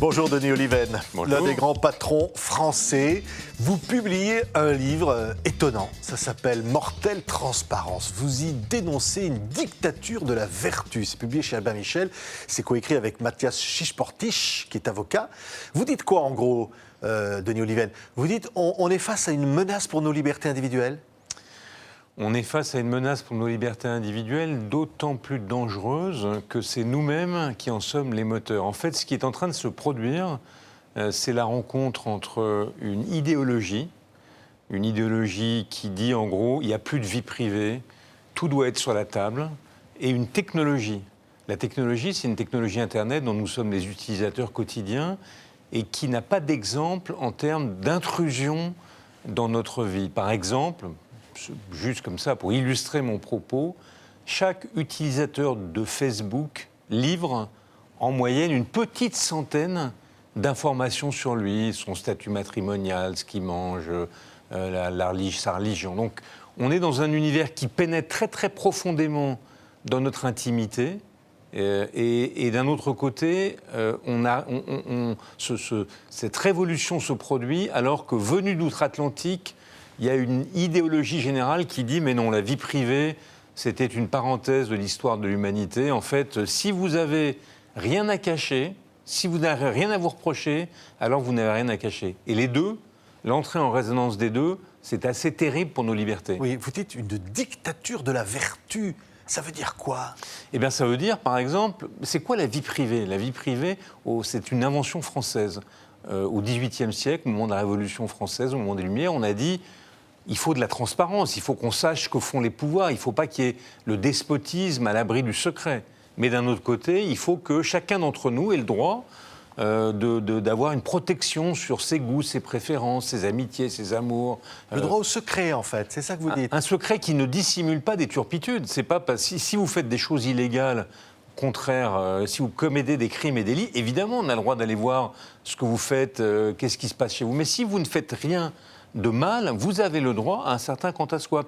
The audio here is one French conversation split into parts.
Bonjour Denis Oliven, Bonjour. l'un des grands patrons français. Vous publiez un livre étonnant, ça s'appelle Mortelle Transparence. Vous y dénoncez une dictature de la vertu. C'est publié chez Albin Michel, c'est coécrit avec Matthias Schisportisch, qui est avocat. Vous dites quoi en gros, Denis Oliven? Vous dites on est face à une menace pour nos libertés individuelles? On est face à une menace pour nos libertés individuelles d'autant plus dangereuse que c'est nous-mêmes qui en sommes les moteurs. En fait, ce qui est en train de se produire, c'est la rencontre entre une idéologie qui dit en gros, il n'y a plus de vie privée, tout doit être sur la table, et une technologie. La technologie, c'est une technologie Internet dont nous sommes les utilisateurs quotidiens et qui n'a pas d'exemple en termes d'intrusion dans notre vie. Par exemple, juste comme ça, pour illustrer mon propos, chaque utilisateur de Facebook livre en moyenne une petite centaine d'informations sur lui, son statut matrimonial, ce qu'il mange, sa religion. Donc on est dans un univers qui pénètre très très profondément dans notre intimité. Et d'un autre côté, cette révolution se produit alors que, venu d'outre-Atlantique, il y a une idéologie générale qui dit « mais non, la vie privée, c'était une parenthèse de l'histoire de l'humanité. En fait, si vous n'avez rien à cacher, si vous n'avez rien à vous reprocher, alors vous n'avez rien à cacher. » Et les deux, l'entrée en résonance des deux, c'est assez terrible pour nos libertés. Oui, vous dites une dictature de la vertu. Ça veut dire quoi? Eh bien, ça veut dire, par exemple, c'est quoi la vie privée? La vie privée, c'est une invention française. Au XVIIIe siècle, au moment de la Révolution française, au moment des Lumières, on a dit il faut de la transparence, il faut qu'on sache ce que font les pouvoirs, il ne faut pas qu'il y ait le despotisme à l'abri du secret. Mais d'un autre côté, il faut que chacun d'entre nous ait le droit d'avoir une protection sur ses goûts, ses préférences, ses amitiés, ses amours. Le droit au secret, en fait, c'est ça que vous dites. Un secret qui ne dissimule pas des turpitudes. C'est pas si vous faites des choses illégales, contraires, si vous commettez des crimes et délits, évidemment, on a le droit d'aller voir ce que vous faites, qu'est-ce qui se passe chez vous. Mais si vous ne faites rien de mal, vous avez le droit à un certain quant à soi.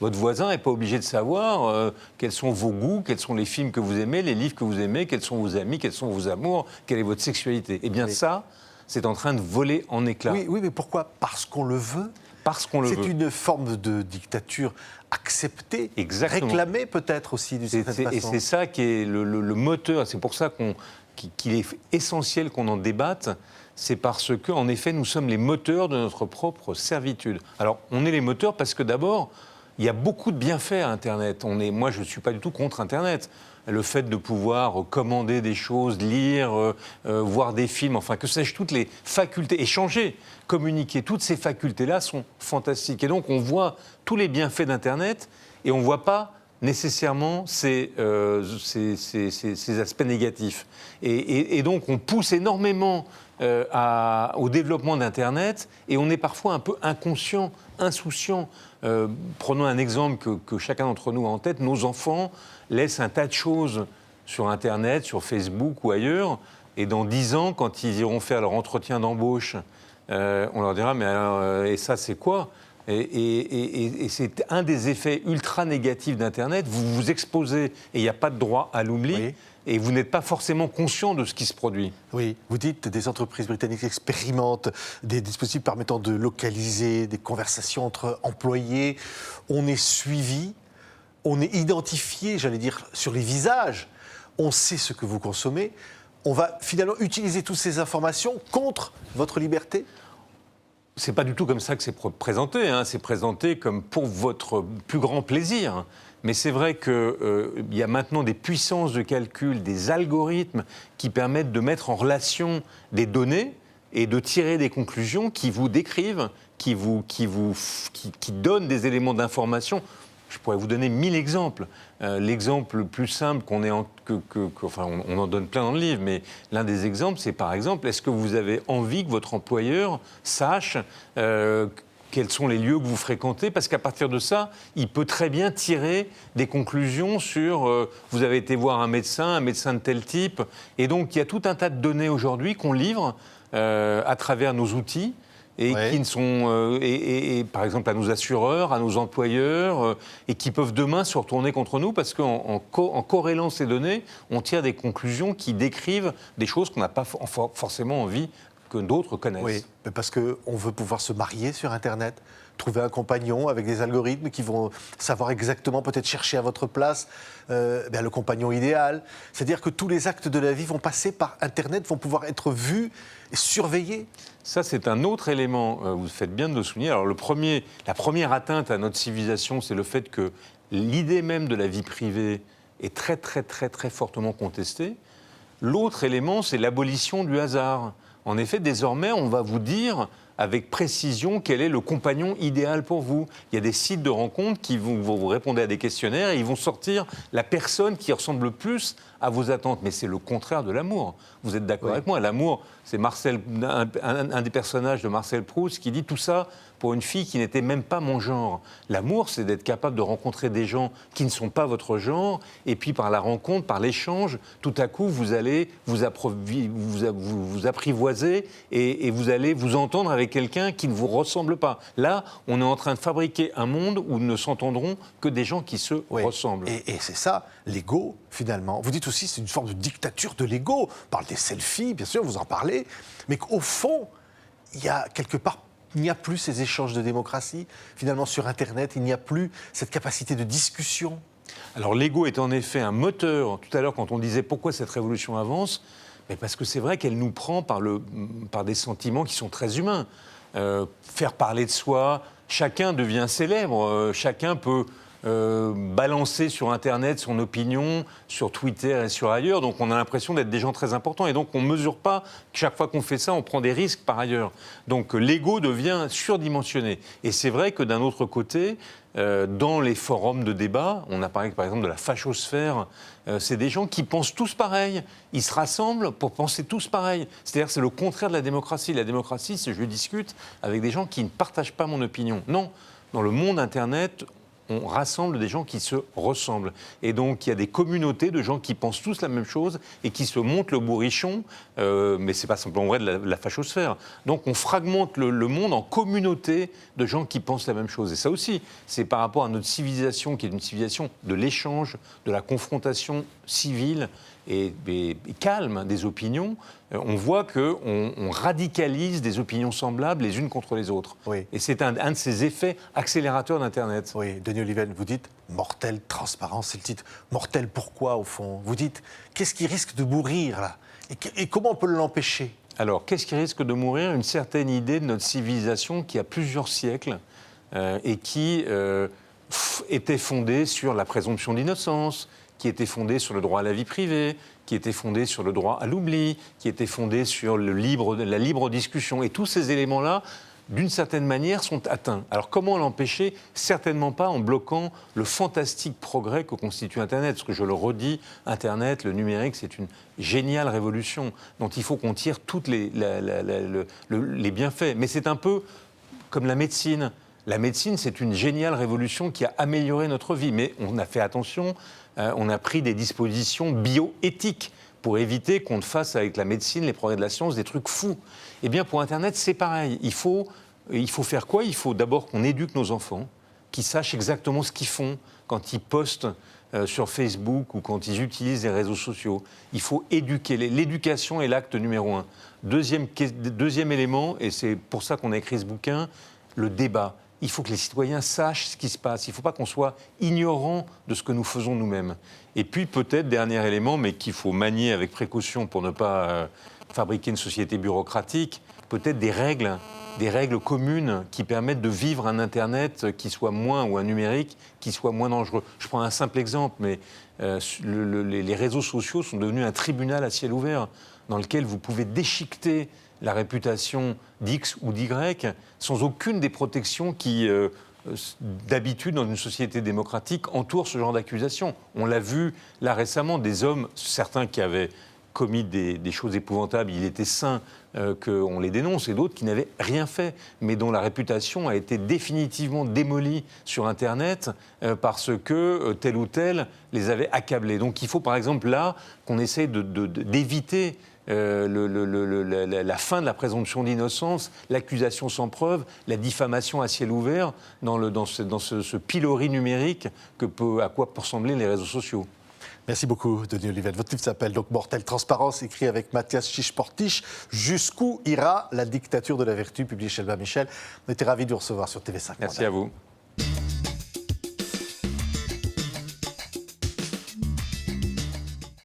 Votre voisin n'est pas obligé de savoir quels sont vos goûts, quels sont les films que vous aimez, les livres que vous aimez, quels sont vos amis, quels sont vos amours, quelle est votre sexualité. Eh bien ça, c'est en train de voler en éclats. Oui, mais pourquoi? Parce qu'on le veut? Parce qu'on le veut. C'est une forme de dictature acceptée, exactement, réclamée peut-être aussi d'une certaine façon. Et c'est ça qui est le moteur, c'est pour ça qu'il est essentiel qu'on en débatte. C'est parce qu'en effet, nous sommes les moteurs de notre propre servitude. Alors, on est les moteurs parce que d'abord, il y a beaucoup de bienfaits à Internet. Moi, je ne suis pas du tout contre Internet. Le fait de pouvoir commander des choses, lire, voir des films, enfin, que sais-je, toutes les facultés, échanger, communiquer, toutes ces facultés-là sont fantastiques. Et donc, on voit tous les bienfaits d'Internet et on ne voit pas nécessairement ces aspects négatifs. Et donc, on pousse énormément au développement d'Internet et on est parfois un peu inconscient, insouciant. Prenons un exemple que chacun d'entre nous a en tête. Nos enfants laissent un tas de choses sur Internet, sur Facebook ou ailleurs, et dans 10 ans, quand ils iront faire leur entretien d'embauche, on leur dira « mais alors, et ça c'est quoi ?» Et c'est un des effets ultra négatifs d'Internet. Vous vous exposez et il n'y a pas de droit à l'oubli. Oui. Et vous n'êtes pas forcément conscient de ce qui se produit. Oui, vous dites des entreprises britanniques expérimentent des dispositifs permettant de localiser des conversations entre employés. On est suivi, on est identifié, j'allais dire, sur les visages. On sait ce que vous consommez. On va finalement utiliser toutes ces informations contre votre liberté? C'est pas du tout comme ça que c'est présenté. C'est présenté comme pour votre plus grand plaisir. Mais c'est vrai qu'il y a maintenant des puissances de calcul, des algorithmes qui permettent de mettre en relation des données et de tirer des conclusions qui vous décrivent, qui donnent des éléments d'information. Je pourrais vous donner 1000 exemples. L'exemple le plus simple on en donne plein dans le livre, mais l'un des exemples, c'est par exemple, est-ce que vous avez envie que votre employeur sache quels sont les lieux que vous fréquentez? Parce qu'à partir de ça, il peut très bien tirer des conclusions sur vous avez été voir un médecin de tel type. Et donc, il y a tout un tas de données aujourd'hui qu'on livre à travers nos outils et Ouais. qui ne sont, et par exemple à nos assureurs, à nos employeurs, et qui peuvent demain se retourner contre nous parce qu'en en corrélant ces données, on tire des conclusions qui décrivent des choses qu'on n'a pas forcément envie que d'autres connaissent. Oui, mais parce qu'on veut pouvoir se marier sur Internet, trouver un compagnon avec des algorithmes qui vont savoir exactement, peut-être chercher à votre place le compagnon idéal. C'est-à-dire que tous les actes de la vie vont passer par Internet, vont pouvoir être vus et surveillés. Ça, c'est un autre élément, vous faites bien de le souligner. Alors, la première atteinte à notre civilisation, c'est le fait que l'idée même de la vie privée est très, très, très, très fortement contestée. L'autre élément, c'est l'abolition du hasard. En effet, désormais, on va vous dire avec précision quel est le compagnon idéal pour vous. Il y a des sites de rencontres qui vont vous répondre à des questionnaires et ils vont sortir la personne qui ressemble le plus à vos attentes. Mais c'est le contraire de l'amour. Vous êtes d'accord avec moi? L'amour, c'est un des personnages de Marcel Proust qui dit tout ça pour une fille qui n'était même pas mon genre. L'amour, c'est d'être capable de rencontrer des gens qui ne sont pas votre genre, et puis par la rencontre, par l'échange, tout à coup, vous allez vous apprivoiser et vous allez vous entendre avec quelqu'un qui ne vous ressemble pas. Là, on est en train de fabriquer un monde où ne s'entendront que des gens qui se ressemblent. Et c'est ça, l'ego, finalement. Vous dites aussi c'est une forme de dictature de l'ego. On parle des selfies, bien sûr, vous en parlez, mais qu'au fond, il y a quelque part, il n'y a plus ces échanges de démocratie. Finalement, sur Internet, il n'y a plus cette capacité de discussion. Alors l'ego est en effet un moteur. Tout à l'heure, quand on disait pourquoi cette révolution avance, mais parce que c'est vrai qu'elle nous prend par des sentiments qui sont très humains. Faire parler de soi, chacun devient célèbre, chacun peut balancer sur Internet son opinion, sur Twitter et sur ailleurs. Donc on a l'impression d'être des gens très importants. Et donc on ne mesure pas que chaque fois qu'on fait ça, on prend des risques par ailleurs. Donc l'ego devient surdimensionné. Et c'est vrai que d'un autre côté, dans les forums de débat, on a parlé par exemple de la fachosphère, c'est des gens qui pensent tous pareil. Ils se rassemblent pour penser tous pareil. C'est-à-dire c'est le contraire de la démocratie. La démocratie, c'est je discute avec des gens qui ne partagent pas mon opinion. Non, dans le monde Internet, on rassemble des gens qui se ressemblent. Et donc, il y a des communautés de gens qui pensent tous la même chose et qui se montent le bourrichon, mais ce n'est pas simplement vrai de la fachosphère. Donc, on fragmente le monde en communautés de gens qui pensent la même chose. Et ça aussi, c'est par rapport à notre civilisation, qui est une civilisation de l'échange, de la confrontation civile et calme des opinions. On voit qu'on radicalise des opinions semblables les unes contre les autres. Oui. Et c'est un de ces effets accélérateurs d'Internet. Oui, Denis Oliven, vous dites « mortelle transparence », c'est le titre. Mortel pourquoi, au fond? Vous dites « qu'est-ce qui risque de mourir, là? Et comment on peut l'empêcher ?» Alors, qu'est-ce qui risque de mourir? Une certaine idée de notre civilisation qui a plusieurs siècles et qui était fondée sur la présomption d'innocence, qui était fondée sur le droit à la vie privée, qui était fondée sur le droit à l'oubli, qui était fondée sur la libre discussion. Et tous ces éléments-là, d'une certaine manière, sont atteints. Alors comment l'empêcher? Certainement pas en bloquant le fantastique progrès que constitue Internet. Parce que je le redis, Internet, le numérique, c'est une géniale révolution dont il faut qu'on tire tous les bienfaits. Mais c'est un peu comme la médecine. La médecine, c'est une géniale révolution qui a amélioré notre vie. Mais on a fait attention, on a pris des dispositions bioéthiques pour éviter qu'on ne fasse avec la médecine, les progrès de la science, des trucs fous. Eh bien, pour Internet, c'est pareil. Il faut faire quoi? Il faut d'abord qu'on éduque nos enfants, qu'ils sachent exactement ce qu'ils font quand ils postent sur Facebook ou quand ils utilisent les réseaux sociaux. Il faut éduquer. L'éducation est l'acte numéro 1. Deuxième élément, et c'est pour ça qu'on a écrit ce bouquin, le débat. Il faut que les citoyens sachent ce qui se passe. Il ne faut pas qu'on soit ignorant de ce que nous faisons nous-mêmes. Et puis peut-être, dernier élément, mais qu'il faut manier avec précaution pour ne pas fabriquer une société bureaucratique, peut-être des règles communes qui permettent de vivre un Internet qui soit moins, ou un numérique qui soit moins dangereux. Je prends un simple exemple, mais les réseaux sociaux sont devenus un tribunal à ciel ouvert dans lequel vous pouvez déchiqueter la réputation d'X ou d'Y sans aucune des protections qui, d'habitude, dans une société démocratique, entourent ce genre d'accusation. On l'a vu là récemment, des hommes, certains qui avaient commis des choses épouvantables, il était sain qu'on les dénonce, et d'autres qui n'avaient rien fait, mais dont la réputation a été définitivement démolie sur Internet parce que tel ou tel les avait accablés. Donc il faut par exemple là qu'on essaye d'éviter la fin de la présomption d'innocence, l'accusation sans preuve, la diffamation à ciel ouvert dans ce pilori numérique à quoi peuvent ressembler les réseaux sociaux. Merci beaucoup, Denis Olivette. Votre livre s'appelle donc Mortelle Transparence, écrit avec Mathias Chichportisch. Jusqu'où ira la dictature de la vertu, publié chez Albin Michel. On était ravis de vous recevoir sur TV5. Merci à vous.